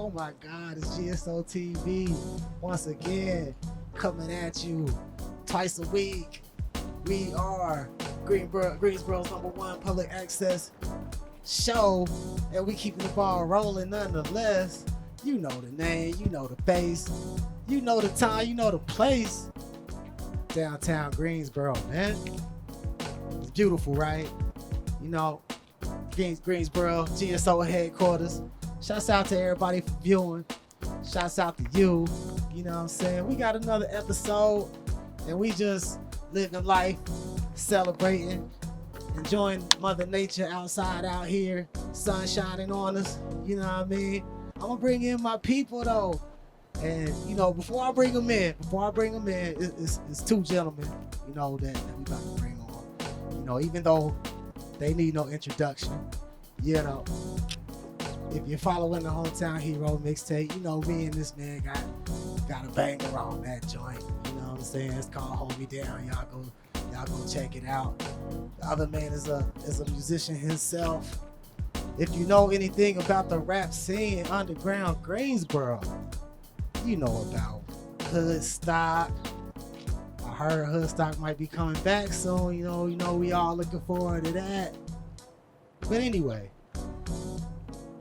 Oh my God, it's GSO TV once again coming at you twice a week. We are Greensboro's #1 public access show, and we keeping the ball rolling nonetheless. You know the name, you know the face, you know the time, you know the place. Downtown Greensboro, man. It's beautiful, right? You know, Greensboro, GSO headquarters. Shouts out to everybody for viewing. Shouts out to you. You know what I'm saying? We got another episode, and we just living life, celebrating, enjoying Mother Nature outside out here, sun shining on us. You know what I mean? I'm gonna bring in my people though. And you know, before I bring them in, it's two gentlemen, you know, that we about to bring on. You know, even though they need no introduction, you know, if you're following the Hometown Hero mixtape, you know me and this man got a banger on that joint. You know what I'm saying? It's called Hold Me Down. Y'all go check it out. The other man is a musician himself. If you know anything about the rap scene in underground Greensboro, you know about Hoodstock. I heard Hoodstock might be coming back soon. You know, we all looking forward to that. But anyway,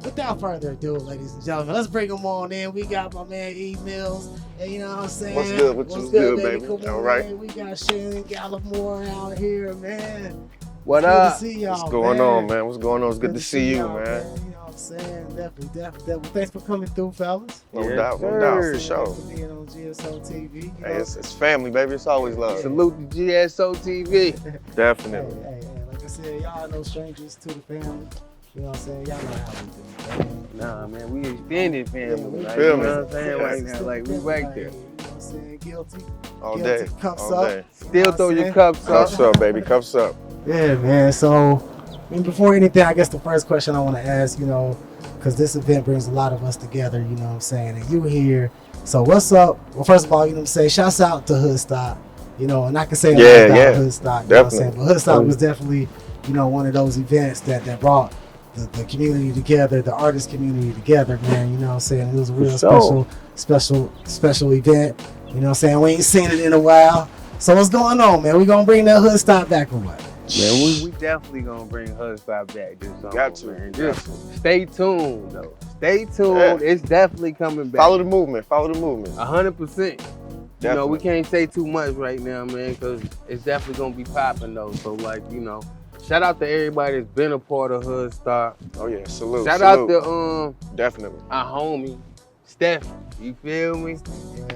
without further ado, ladies and gentlemen, let's bring them on in. We got my man E Mills. And you know what I'm saying? What's good? What's good, baby? Come All on, right. man. We got Shannon Gallimore out here, man. What Good up? to see y'all, What's going on, man? What's going on? It's good to see you, y'all, man. You know what I'm saying? Definitely. Thanks for coming through, fellas. No Yes, doubt, no sir. doubt, for Thanks sure. for being on GSO TV. You know? Hey, it's family, baby. It's always love. Salute to GSO TV. Definitely. Hey, like I said, y'all no strangers to the family. You know what I'm saying? Y'all know how we do, man. Nah, man, we extended family. Yeah, Like, feel you me? know what I'm saying? Right now, Still like, we family right there. here, you know what I'm saying? Guilty. All Guilty. day. Cups All up. day. You know Still what throw I'm your saying? cups up. Cups up, baby. Cups up. Yeah, man. So, I mean, before anything, I guess the first question I want to ask, you know, because this event brings a lot of us together, you know what I'm saying, and you here. So what's up? Well, first of all, you know what I'm saying, shouts out to Hoodstock, you know, and I can say a lot Yeah, about yeah. Hoodstock, you know what I'm saying, Definitely. but Hoodstock was definitely, you know, one of those events that brought the community together, the artist community together, man, you know what I'm saying. It was a real sure. special event, you know what I'm saying. We ain't seen it in a while. So what's going on, man? We gonna bring that Hoodstock back or what? Man, we definitely gonna bring Hoodstock back this summer, Got to. man. Got Just stay tuned, though. Stay tuned. Yeah. It's definitely coming back. Follow the movement. Follow the movement. 100%. You know, we Definitely. can't say too much right now, man, because it's definitely gonna be popping, though. So, like, you know, shout out to everybody that's been a part of Hoodstock. Oh, yeah. Salute. Shout salute. out to Definitely. our homie, Steph. You feel me?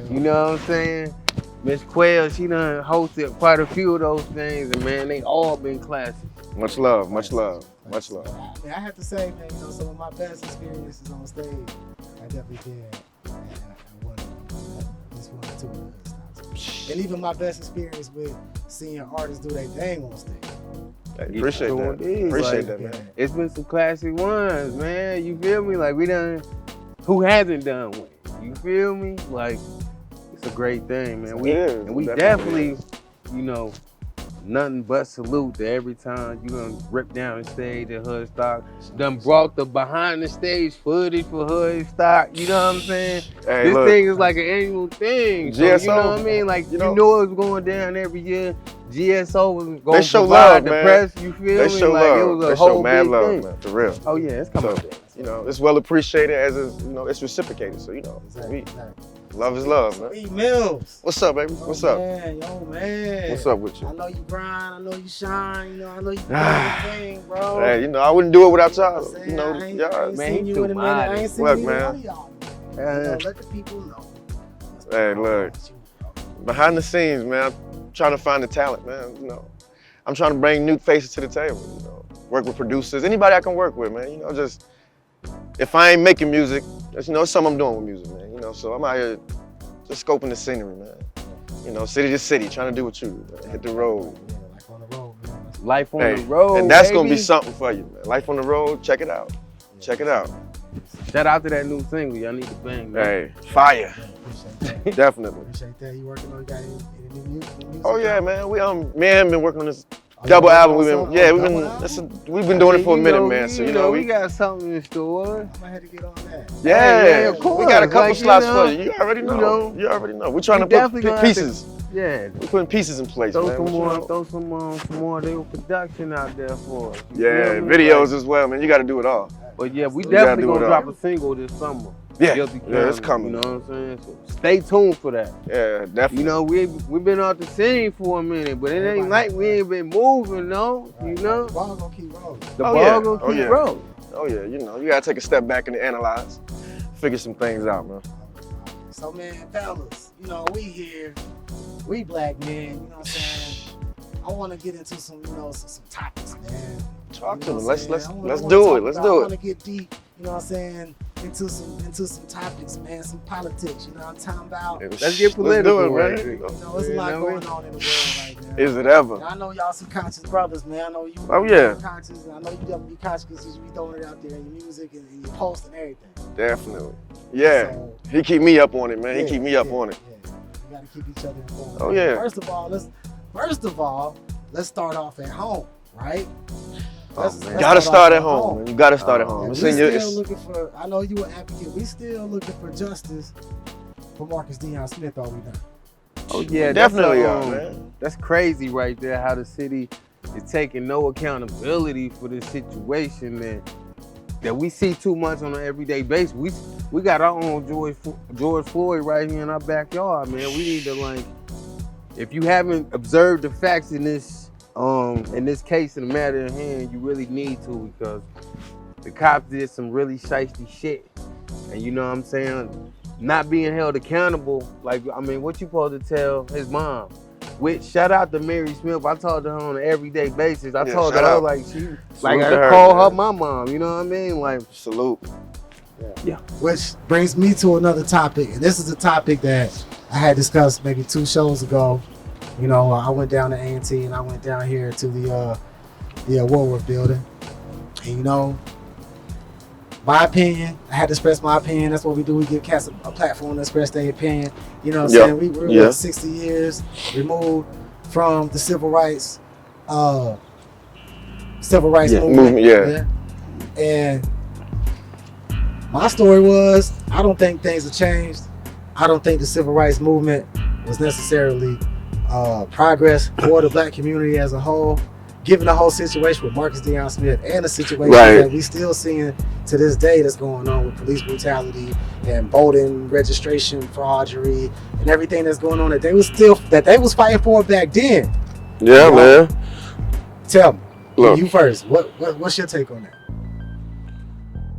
You know what I'm saying? Miss Quail, she done hosted quite a few of those things, and man, they all been classic. Much love. Much love. Much love. I mean, I have to say, man, you know, some of my best experiences on stage, I definitely did. And I won at least one or two of those. And even my best experience with seeing artists do their thing on stage. Hey, appreciate sure that. did. Appreciate Like, that, man. It's been some classic ones, man. You feel me? Like, we done, who hasn't done one? You feel me? Like, it's a great thing, man. We, It is. and we It definitely, is. you know, nothing but salute to every time you done rip down the stage at Hoodstock. Done brought the behind the stage footage for Hoodstock. You know what I'm saying? Hey, This look. thing is like an annual thing. So, GSO, you know what I mean? Like, you you know- know it was going down every year. GSO was going They to show provide love, the man. press. You feel They me? show Like, love. it was a They whole show mad big love, thing. man. For real. Oh, yeah, it's coming So, back. you know, it's well appreciated as it's, you know, it's reciprocated. So, you know, Exactly. love is love, man. E Mills. What's up, baby? What's up? Man, yo, man. What's up with I you? know you grind, I know you shine, you know, I know you do your thing, bro. Hey, you know, I wouldn't do it without y'all. Saying, You know, I ain't y'all. Man, seen he you too in a minute. I ain't seen Look, either man. one of y'all. You know, let the people know. Hey, look. Behind the scenes, man, I'm trying to find the talent, man. You know, I'm trying to bring new faces to the table. You know, work with producers, anybody I can work with, man. You know, just if I ain't making music, just, you know, it's something I'm doing with music, man. You know, so I'm out here just scoping the scenery, man. You know, city to city, trying to do what you do, man. Hit the road. Yeah, like on the road, man. Life on Hey, the road, and that's gonna baby. be something for you, man. Life on the road, check it out. Check it out. Shout out to that new single. Y'all need to bang, man. Hey, fire, Appreciate that. definitely. Appreciate that. You working on, you got any new music? Oh yeah, man. We me and him been working on this Double album. We've We've been doing it for a minute, man. So we got something in store. I'm gonna have to get on that. Yeah, of course. we got a couple Like, slots you know, for you. You already know. You already know. We're trying to definitely put gonna have to- pieces. Yeah. We're putting pieces in place, Throw man. some What you more, know? throw some more of their production out there for us. You Yeah, feel me? videos Like, as well, man. You got to do it all. but yeah, we You gotta definitely do gonna it drop all. a single this summer. Yeah, Guilty yeah, it's County, coming. You know what I'm saying? So stay tuned for that. Yeah, definitely. You know, we've been off the scene for a minute, but it ain't like we ain't been moving, no. You know, The ball gonna keep rolling. the Oh, ball yeah. gonna Oh, keep yeah. rolling. Oh yeah, you know, you gotta take a step back and analyze, figure some things out, man. So man, fellas, you know, we here, we black men, you know what I'm saying? I wanna get into some, you know, some topics, man. Talk to You know them. what Let's I'm let's saying? I let's wanna do talk it. Let's about- I do wanna it. get deep, you know what I'm saying, into some topics, man, some politics, you know what I'm talking about? Let's get political, Let's do it, right? man. You know, there's a lot going on in the world right now. Is it ever? And I know y'all some conscious brothers, man. I know you. Oh, yeah. Conscious. And I know you definitely conscious because you be throwing it out there in your music and your posts and everything. Definitely. Yeah. So, He keep me up on it, man. He yeah, keep me up yeah, on it. Yeah. We gotta keep each other informed. Oh, yeah. First of all, let's start off at home, right? Man. Gotta off start at home, man. You gotta start at home. And It's we in your. still looking for. I know you an advocate. We still looking for justice for Marcus Deion Smith. Are we done? Oh yeah, Definitely that's, are, man. That's crazy right there. How the city is taking no accountability for this situation that we see too much on an everyday basis. We got our own George Floyd right here in our backyard, man. We need to, like, if you haven't observed the facts in this case, in the matter at hand, you really need to, because the cops did some really shiesty shit, and you know what I'm saying, not being held accountable. Like, I mean, what you supposed to tell his mom? Which, shout out to Mary Smith. I talk to her on an everyday basis. I Yeah, told shout her, out. like, she, Salute like, to I her, call her man. my mom. You know what I mean? Like, Salute. Which brings me to another topic, and this is a topic that I had discussed maybe 2 shows ago. You know, I went down to A&T and I went down here to the Woolworth building, and you know, my opinion, I had to express my opinion. That's what we do. We give cats a platform to express their opinion. You know what I'm Yeah. saying? We're Yeah. 60 years removed from the civil rights movement. Yeah. And my story was, I don't think things have changed. I don't think the civil rights movement was necessarily progress for the black community as a whole, given the whole situation with Marcus Deion Smith and the situation Right. that we still seeing to this day that's going on with police brutality and voting registration forgery and everything that's going on that they was fighting for back then. Yeah, Wow. man. Tell me, Look. you first. What's your take on that?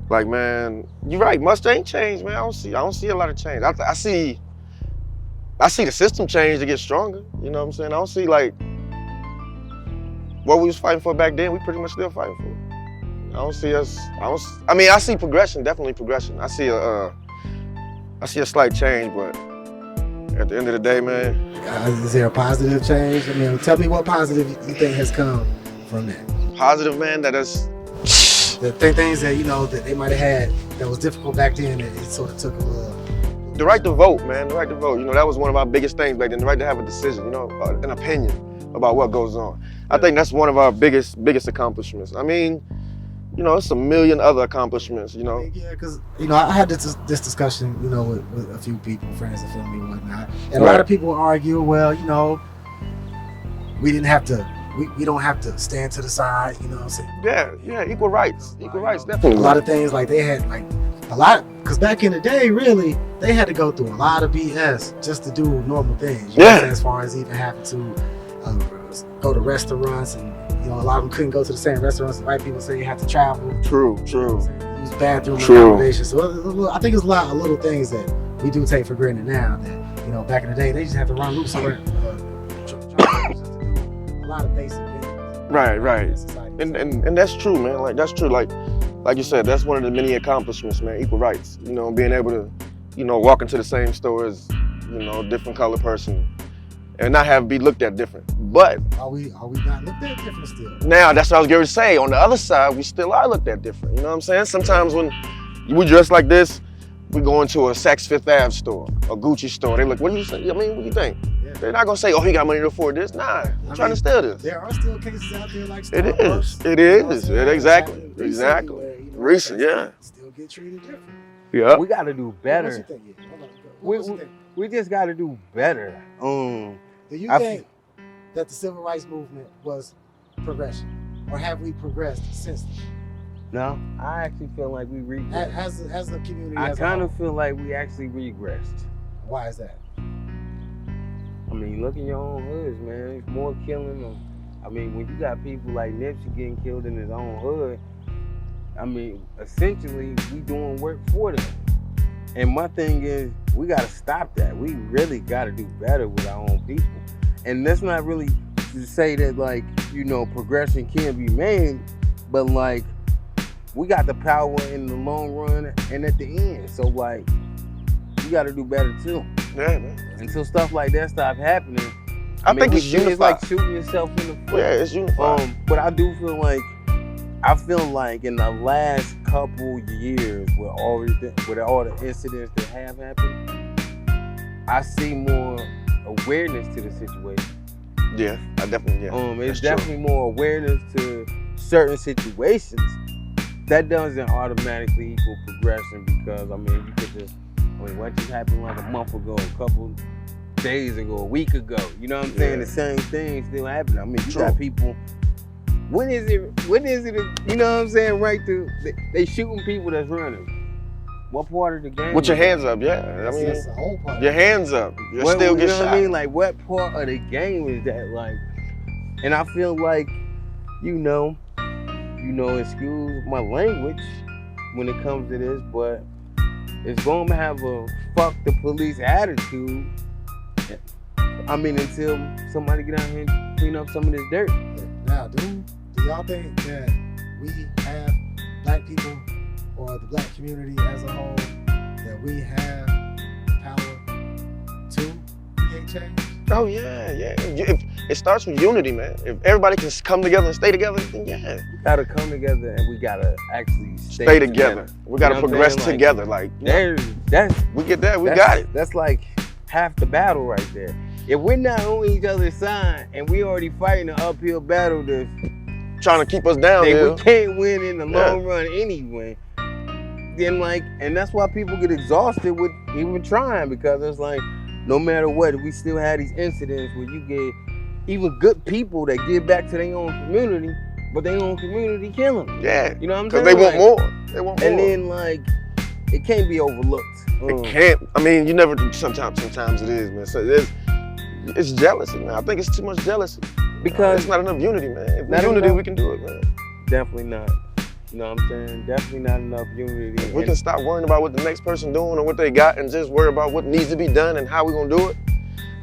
Like, man, you're right. Much ain't changed, man. I don't see a lot of change. I see the system change to get stronger. You know what I'm saying? I don't see, like, what we was fighting for back then. We pretty much still fighting for it. I see progression, definitely progression. I see a slight change, but at the end of the day, man, Is there a positive change? I mean, tell me what positive you think has come from that. positive, man. The things that, you know, that they might have had that was difficult back then, that it sort of took a little. The right to vote, man. The right to vote. You know, that was one of our biggest things back then. The right to have a decision. You know, an opinion about what goes on. I think that's one of our biggest accomplishments. I mean, you know, it's a million other accomplishments. You know. Yeah, because, you know, I had this discussion, you know, with a few people, friends and family and whatnot. And a lot Right. of people argue, well, you know, we don't have to stand to the side, you know what I'm saying? Yeah, equal rights, A definitely. lot of things, like they had, like, a lot, because back in the day, really, they had to go through a lot of BS just to do normal things. You know what I'm saying? As far as even having to go to restaurants, and, you know, a lot of them couldn't go to the same restaurants. White people say you have to travel. True. Use bathroom True. accommodations. So I think it's a lot of little things that we do take for granted now that, you know, back in the day, they just had to run loose somewhere. A lot of basic things. Right. Society. And that's true, man. Like, that's true. Like you said, that's one of the many accomplishments, man. Equal rights. You know, being able to, you know, walk into the same store as, you know, a different color person and not be looked at different. But Are we not looked at different still? now, that's what I was going to say. On the other side, we still are looked at different. You know what I'm saying? Sometimes when we dress like this, We go into a Saks Fifth Ave store, a Gucci store. They look, what do you say? I mean, what do you think? Yeah. They're not gonna say, oh, he got money to afford this. Nah, I'm trying to steal this. There are still cases out there like It Starbucks. is. It You know what I'm is. saying? Exactly. Recently Exactly. where, you know, Recent, they yeah. Still get treated different. Yeah. We got to do What you better. think? Yeah, hold on. We- What you think? We just got to do better. Do you I think that the civil rights movement was progression, or have we progressed since then? No, I actually feel like we regressed. As a community? I as a kind whole? of feel like we actually regressed. Why is that? I mean, look in your own hoods, man. It's more killing. I mean, when you got people like Nipsey getting killed in his own hood, I mean, essentially, we doing work for them. And my thing is, we got to stop that. We really got to do better with our own people. And that's not really to say that, like, you know, progression can't be made, but, like, we got the power in the long run and at the end. So, like, we got to do better, too. Yeah, man. Until stuff like that stop happening, I think it's it's like unified. shooting yourself in the foot. Yeah, it's unified. But I do feel like in the last couple years with all the incidents that have happened, I see more awareness to the situation. Yeah, I definitely, yeah. It's That's true. definitely more awareness to certain situations. That doesn't automatically equal progression because, I mean, you could just, what just happened like a month ago, a couple days ago, a week ago, you know what I'm saying? Yeah. The same thing still happening. I mean, you True. got people, when is it, you know what I'm saying, right through, they shooting people that's running. What part of the game? With your is that? hands up, yeah. I mean, That's the whole part. your hands up, you What- still you get know shot. what I mean? Like, what part of the game is that? Like, and I feel like, you know, excuse my language when it comes to this, but it's going to have a fuck the police attitude. I mean, until somebody get out here and clean up some of this dirt. Now, do y'all think that we have black people or the black community as a whole, that we have the power to create change? Oh yeah, yeah. If it starts with unity, man. If everybody can come together and stay together, then yeah, We gotta come together and we gotta actually stay together. We gotta You know what I'm progress saying? Like, together. Like, That's we get that, we That's- got it. That's like half the battle right there. If we're not on each other's side and we already fighting an uphill battle that Trying to keep us down we here. can't win in the Yeah. long run anyway, then like, and that's why people get exhausted with even trying, because it's like, no matter what, we still have these incidents where you get even good people that give back to their own community, but their own community kill them. Yeah, You know what I'm because saying? they want Like, more. They want more. And then like, it can't be overlooked. It can't. I mean, you never. Sometimes it is, man. So it's jealousy, man. I think it's too much jealousy. Because it's not enough unity, man. If Not we unity, enough. we can do it, man. definitely not. You know what I'm saying? Definitely not enough unity. If we And- can stop worrying about what the next person doing or what they got, and just worry about what needs to be done and how we gonna do it,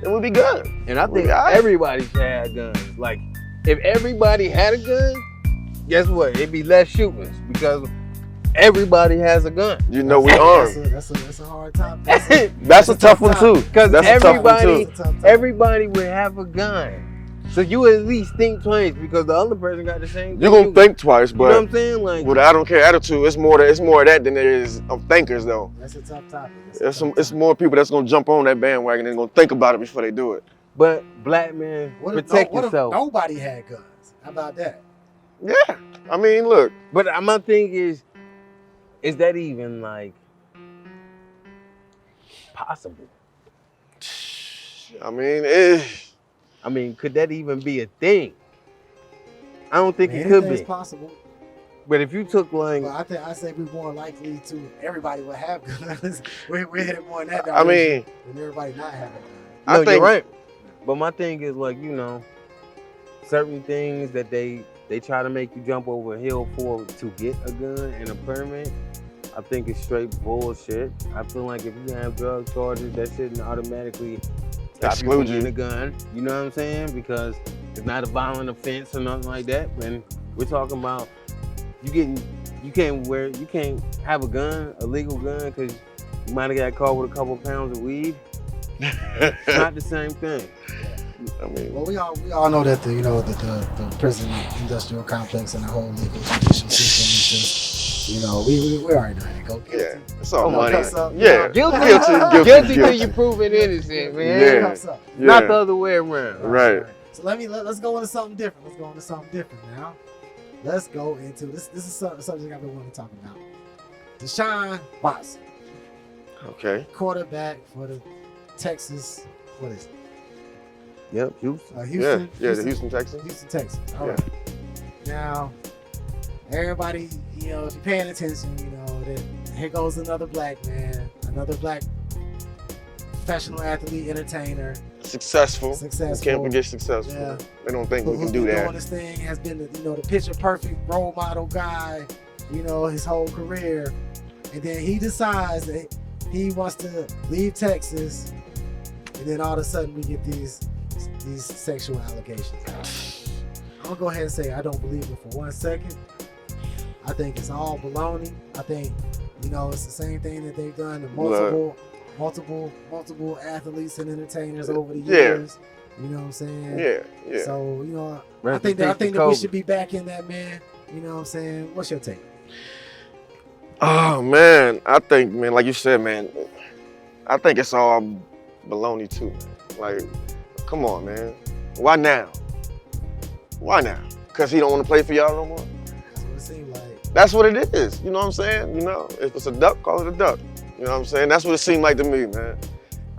then we'll be good. And I We think got it. everybody should have guns. Like, if everybody had a gun, guess what? It'd be less shootings because everybody has a gun. You know we armed. That's a hard time. That's a tough one too. Because That's a tough one everybody, too. everybody would have a gun. So you at least think twice because the other person got the same. You're thing gonna think twice, You know what but I'm saying? Like, with the I don't care attitude, it's more of that than there is of thinkers though. That's a tough topic. It's more people that's gonna jump on that bandwagon and gonna think about it before they do it. but black man, protect what yourself. if nobody had guns? How about that? Yeah, I mean, look, But my thing is that even like possible? I mean, I mean, could that even be a thing? I don't think it Anything's could be. possible. But if you took like, But I say we're more likely to everybody will have guns. we're headed more in that I direction mean, than everybody not having guns. I no, think you're right. But my thing is like, you know, certain things that they try to make you jump over a hill for to get a gun and a permit, I think it's straight bullshit. I feel like if you have drug charges, that shouldn't automatically stop you from Exclude you. getting a gun. You know what I'm saying? Because it's not a violent offense or nothing like that. And we're talking about you can't have a gun, a legal gun, because you might have got caught with a couple pounds of weed. It's not the same thing. I mean, Well, we all know that the prison industrial complex and the whole legal judicial system is just You know, we already know that. Go guilty. Yeah, it's all Come on, money. cuss up, Yeah, Guilty, guilty. till you prove it innocent, man. Yeah. Cuss up. Not Yeah. the other way around. Right. So let's go into something different. Let's go into something different now. Let's go into this. This is something I've been wanting to talk about. Deshaun Watson, Okay. quarterback for the Texas. What is it? Yep, Houston. Houston. Yeah, the Houston Texans. Houston, Texas. All Yeah. right. Now, everybody, you know, if you're paying attention, you know that here goes another black man, another black professional athlete, entertainer, Successful. successful. Can't forget successful. Yeah. They don't think we who's can do been that. doing this thing, has been the, you know, the picture perfect role model guy, you know, his whole career, and then he decides that he wants to leave Texas, and then all of a sudden we get these sexual allegations out. I'm gonna go ahead and say I don't believe it for 1 second. I think it's all baloney. I think, you know, it's the same thing that they've done to multiple athletes and entertainers over the years. You know what I'm saying? Yeah, yeah. So, you know, I Rest think in that peace to we Kobe. should be backing that man. You know what I'm saying? What's your take? Oh man, I think, man, like you said, man, I think it's all baloney too, man. Like, come on, man. Why now? Why now? Because he don't want to play for y'all no more? That's what it seemed like. That's what it is. You know what I'm saying? You know, if it's a duck, call it a duck. You know what I'm saying? That's what it seemed like to me, man.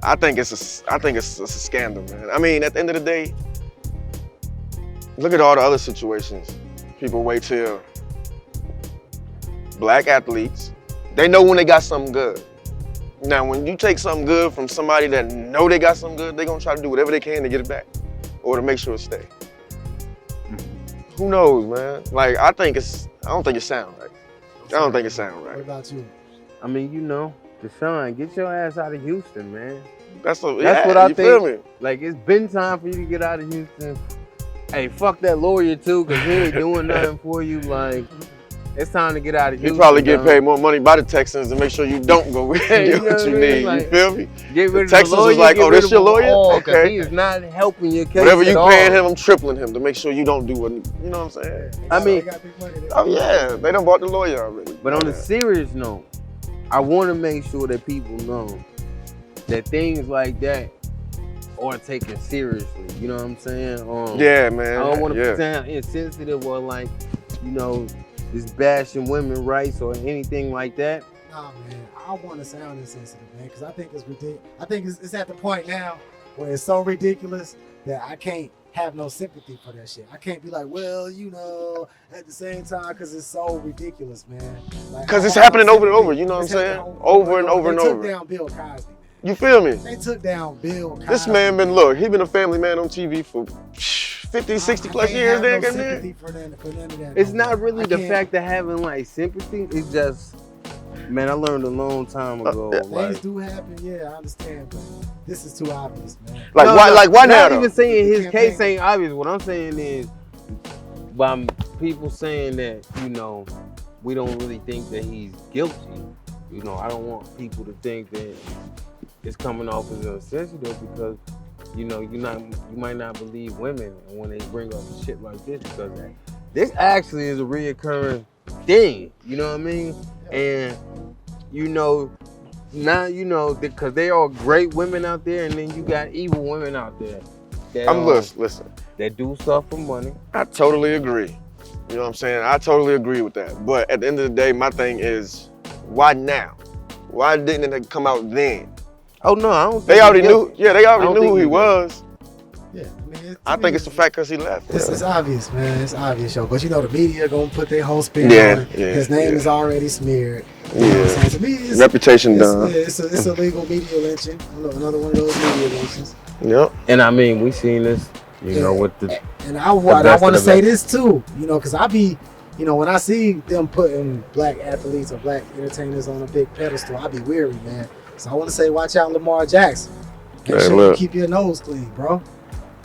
I think it's a scandal, man. I mean, at the end of the day, look at all the other situations. People wait till black athletes, they know when they got something good. Now, when you take something good from somebody that know they got something good, they're gonna try to do whatever they can to get it back or to make sure it stay. Who knows, man? Like, I don't think it sound right. I don't think it sound What right. about you? I mean, you know, Deshaun, get your ass out of Houston, man. That's what I you feel think. me? Like, it's been time for you to get out of Houston. Hey, fuck that lawyer too, cause he ain't doing nothing for you. Like, it's time to get out of You Houston. probably get dog. paid more money by the Texans to make sure you don't go and Yeah, you get know what you what I mean? need. Like, you feel me? Get rid of Texans the was lawyer, like, get oh, rid this of your them lawyer? all, 'cause Okay. he is not helping your case Whatever at you all. paying him, I'm tripling him to make sure you don't do what, you know what I'm saying? I mean- They got big money. Oh yeah, they done bought the lawyer already. But on a Yeah. serious note, I want to make sure that people know that things like that are taken seriously. You know what I'm saying? Yeah, man. I don't want to yeah. sound insensitive or like, you know, just bashing women's rights or anything like that. Nah, man. I want to sound insensitive, man, because I think it's ridiculous. I think it's at the point now where it's so ridiculous that I can't have no sympathy for that shit. I can't be like, well, you know, at the same time, because it's so ridiculous, man. Like, Because I it's have no happening over and sympathy. over, you know what I'm It's saying? happening Over and over and They took over. down Bill Cosby. You feel me? They took down Bill Cosby. This man been, look, he been a family man on TV for 50, 60 plus years, I can't nigga. have no sympathy for none of that. It's no not more. really I the can't- fact of having like sympathy. It's just, man, I learned a long time ago. yeah. Things like, do happen, yeah, I understand, but this is too obvious, man. Like, No, why, no, like, why now, Not though? even saying his Campaign. case ain't obvious. What I'm saying is, by people saying that, you know, we don't really think that he's guilty. You know, I don't want people to think that it's coming off as insensitive because, you know, you might not believe women when they bring up shit like this because this actually is a reoccurring thing. You know what I mean? And you know, now you know because they are great women out there, and then you got evil women out there. That, Listen, that do stuff for money. I totally agree. You know what I'm saying? I totally agree with that. But at the end of the day, my thing is, why now? Why didn't it come out then? Oh no, I don't. They think already he's knew. guilty. Yeah, they I already don't knew think who he he's was. Yeah, I mean, I think it's the fact because he left. It's obvious, man. It's obvious, yo. But you know, the media gonna put their whole spin Yeah, on it. yeah, His name yeah. is already smeared. You know what I'm Yeah. saying? To me, it's, Reputation it's, done. yeah, it's a legal media lynching. Another one of those media lynchings. Yep. And I mean, we seen this, you know, Yeah. with the And I best want of to the say best. this too, you know, because I be, you know, when I see them putting black athletes or black entertainers on a big pedestal, I be weary, man. So I want to say, watch out, Lamar Jackson. Make Hey, sure you look. keep your nose clean, bro.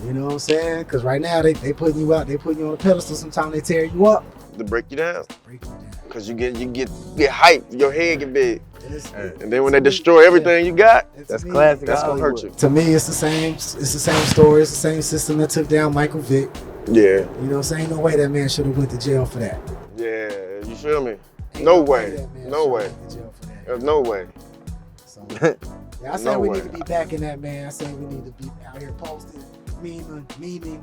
You know what I'm saying? Because right now they putting you out, they putting you on a pedestal. Sometimes they tear you up, To break you down. break you down. Because you get hyped, your head get big. And it's- And then when they destroy everything you got, and to that's me- classic. that's gonna Hollywood. hurt you. To me, it's the same. It's the same story. It's the same system that took down Michael Vick. Yeah. You know what I'm saying? Ain't no way that man should have went to jail for that. Yeah. You feel me? No don't way. play that, man. No Straight way. to jail for that. There's no way. So, yeah, I say No we way. need to be back in that, man. I say we need to be out here posting, memeing,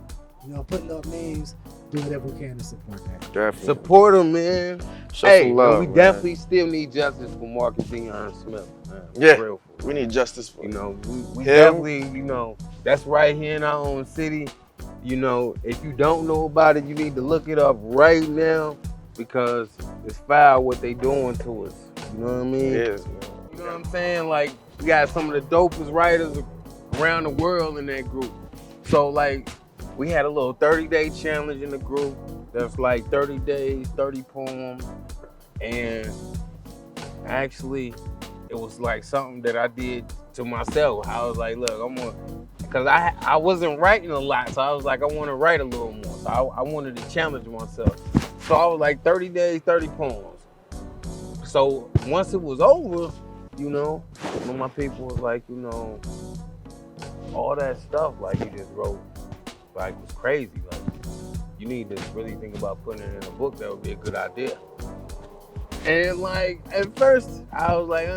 putting up memes, do whatever we can to support that. Definitely. Support them, man. Show Hey, some love, we man. definitely still need justice for Marcus Dion Smith, man. Yeah. For real. We need justice for You know, we Him. definitely, that's right here in our own city. If you don't know about it, you need to look it up right now because it's foul what they doing to us. You know what I mean? It is, man. You know what I'm saying? Like, we got some of the dopest writers around the world in that group. So, like, we had a little 30-day challenge in the group. That's like 30 days, 30 poems. And actually, it was like something that I did to myself. I was like, look, I'm gonna, because I wasn't writing a lot, so I was like, I want to write a little more. So I wanted to challenge myself. So I was like 30 days, 30 poems. So once it was over, one of my people was like, all that stuff, like you just wrote, like was crazy. Like you need to really think about putting it in a book. That would be a good idea. And like at first, I was like,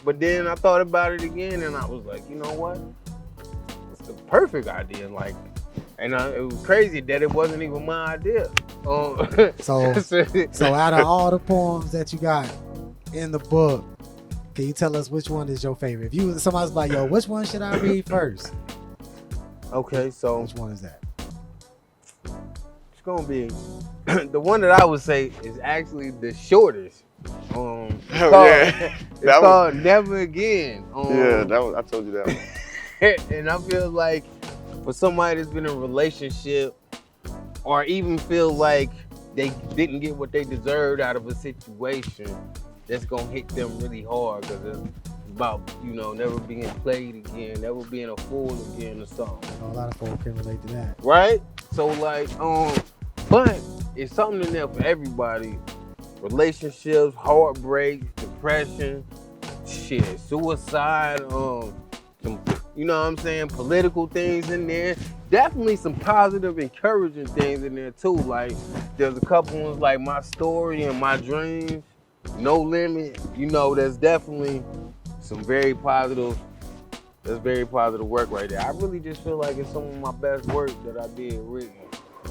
but then I thought about it again, and I was like, you know what? It's the perfect idea. Like, and it was crazy that it wasn't even my idea. So out of all the poems that you got in the book, can you tell us which one is your favorite? If somebody's like, yo, which one should I read first? Okay, so Which one is that? it's gonna be the one that I would say is actually the shortest. It's called Never Again. I told you that one. And I feel like for somebody that's been in a relationship or even feel like they didn't get what they deserved out of a situation, that's gonna hit them really hard because it's about, never being played again, never being a fool again or something. A lot of folks can relate to that. Right? So like, but it's something in there for everybody. Relationships, heartbreak, depression, suicide, some, political things in there. Definitely some positive, encouraging things in there too. Like there's a couple ones like My Story and My Dreams, No Limit. There's definitely some very positive work right there. I really just feel like it's some of my best work that I did written.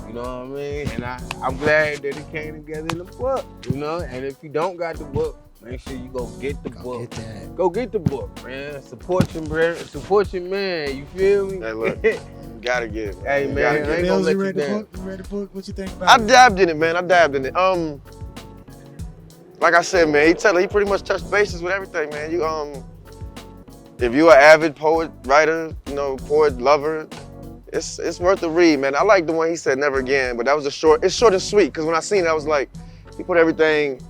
You know what I mean? And I'm glad that it came together in the book, And if you don't got the book, make sure you go get the book. Go get the book, man. Support your man. You feel me? Hey, look, you gotta get it. Hey, man, I ain't gonna let you down. You read the book? What you think about I it? dabbed in it, man. Like I said, man, he pretty much touched bases with everything, man. You if you're an avid poet, writer, poet lover, it's worth a read, man. I like the one he said Never Again, but that was it's short and sweet. Cause when I seen it, I was like, he put everything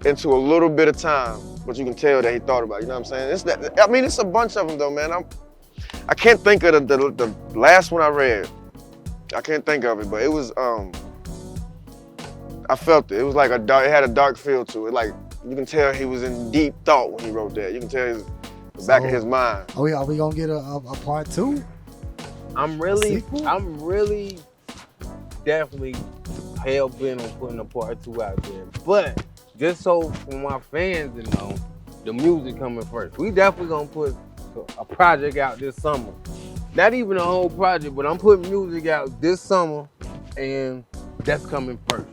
into a little bit of time, but you can tell that he thought about it. You know what I'm saying? It's a bunch of them though, man. I can't think of the last one I read. I can't think of it, but it was I felt it. It was like it had a dark feel to it. Like you can tell he was in deep thought when he wrote that. You can tell the back of his mind. Are we gonna get a part 2? I'm really definitely hell bent on putting a part 2 out there. But just so for my fans to know, the music coming first. We definitely gonna put a project out this summer. Not even a whole project, but I'm putting music out this summer, and that's coming first.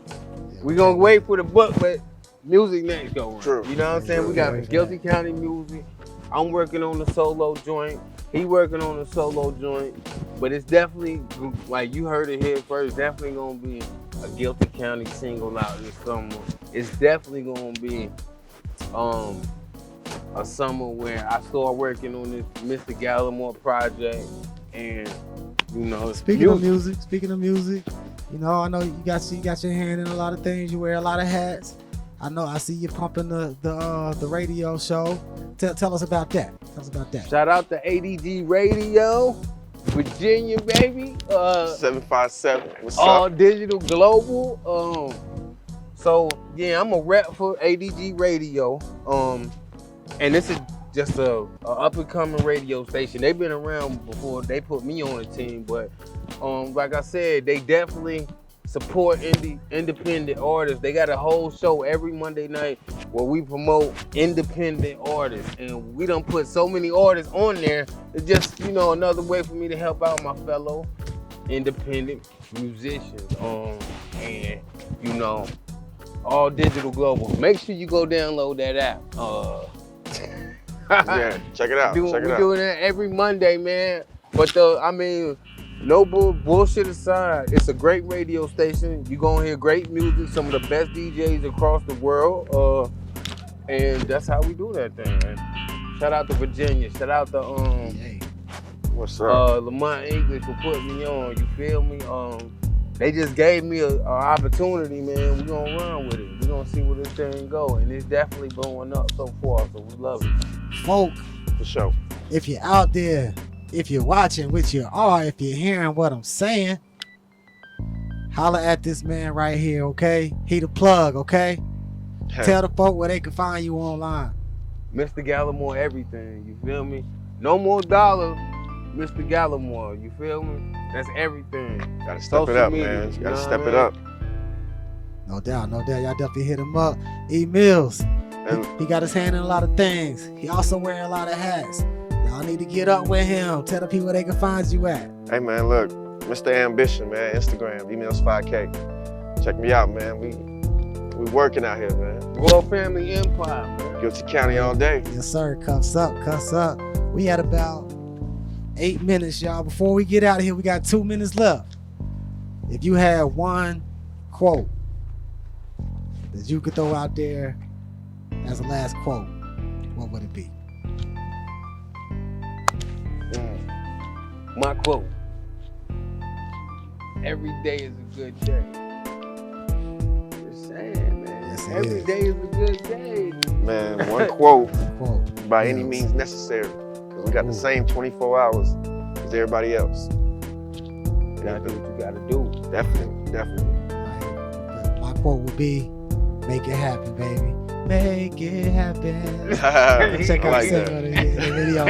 Yeah, We gonna wait for the book, but music next go around. True. You know what I'm saying? True. We got Yeah, some Guilty County music. I'm working on the solo joint. He working on the solo joint. But it's definitely, like you heard it here first, definitely gonna be a Guilty County single out this summer. It's definitely gonna be a summer where I start working on this Mr. Gallimore project, and Speaking of music, I know you got your hand in a lot of things. You wear a lot of hats. I see you pumping the radio show. Tell us about that. Shout out to ADG Radio, Virginia, baby. 757. What's All up? digital global. So yeah, I'm a rep for ADG Radio. And this is just a up and coming radio station. They've been around before they put me on the team, but like I said, they definitely support independent artists. They got a whole show every Monday night where we promote independent artists, and we done put so many artists on there. It's just, you know, another way for me to help out my fellow independent musicians. And you know, all digital global. Make sure you go download that app. Yeah, check it out. We're doing that every Monday, man. But no bullshit aside, it's a great radio station. You're gonna hear great music, some of the best DJs across the world. And that's how we do that thing, man. Shout out to Virginia. Shout out to What's up? Lamont English for putting me on. You feel me? They just gave me an opportunity, man. We're gonna run with it. We're gonna see where this thing go. And it's definitely blowing up so far, so we love it. Folk, For sure. if you're out there, if you're watching, which you are, if you're hearing what I'm saying, holla at this man right here, okay? He the plug, okay? Tell the folk where they can find you online. Mr. Gallimore, everything. You feel me? No more dollar, Mr. Gallimore. You feel me? That's everything. Gotta step it Social up, media, man. you Gotta know step what it I up. No doubt, no doubt. Y'all definitely hit him up. E. Mills, he got his hand in a lot of things. He also wearing a lot of hats. Y'all need to get up with him. Tell the people where they can find you at. Hey, man, look. Mr. Ambition, man. Instagram, emails 5K. Check me out, man. We working out here, man. Royal Family Empire, man. Guilty County all day. Yes, sir. Cuffs up, cuffs up. We had about 8 minutes, y'all. Before we get out of here, we got 2 minutes left. If you had one quote that you could throw out there as a last quote, what would it be? My quote. Every day is a good day. Just saying, man. Yes, it Every is. day is a good day. Man, one quote Quote. by any Yes. means necessary. Because we got the same 24 hours as everybody else. You gotta do what you gotta do. Definitely. My quote would be, make it happen, baby. Make it happen. Check I out like the that. video.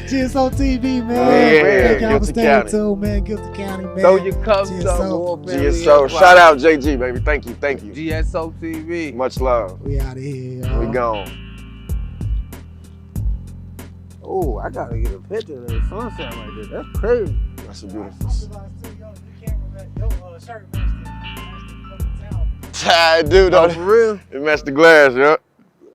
GSO TV, man. Yeah, Thank y'all for Guilty staying County. tuned, man. Guilty County, man. Throw your cups up, GSO. Royal Family GSO. Empire. Shout out JG, baby. Thank you. GSO TV. Much love. We out of here, y'all. We gone. Oh, I gotta get a picture of that sunset like this. That's crazy. That's a beautiful. Dude, Oh, for real? it matched the glass, yeah.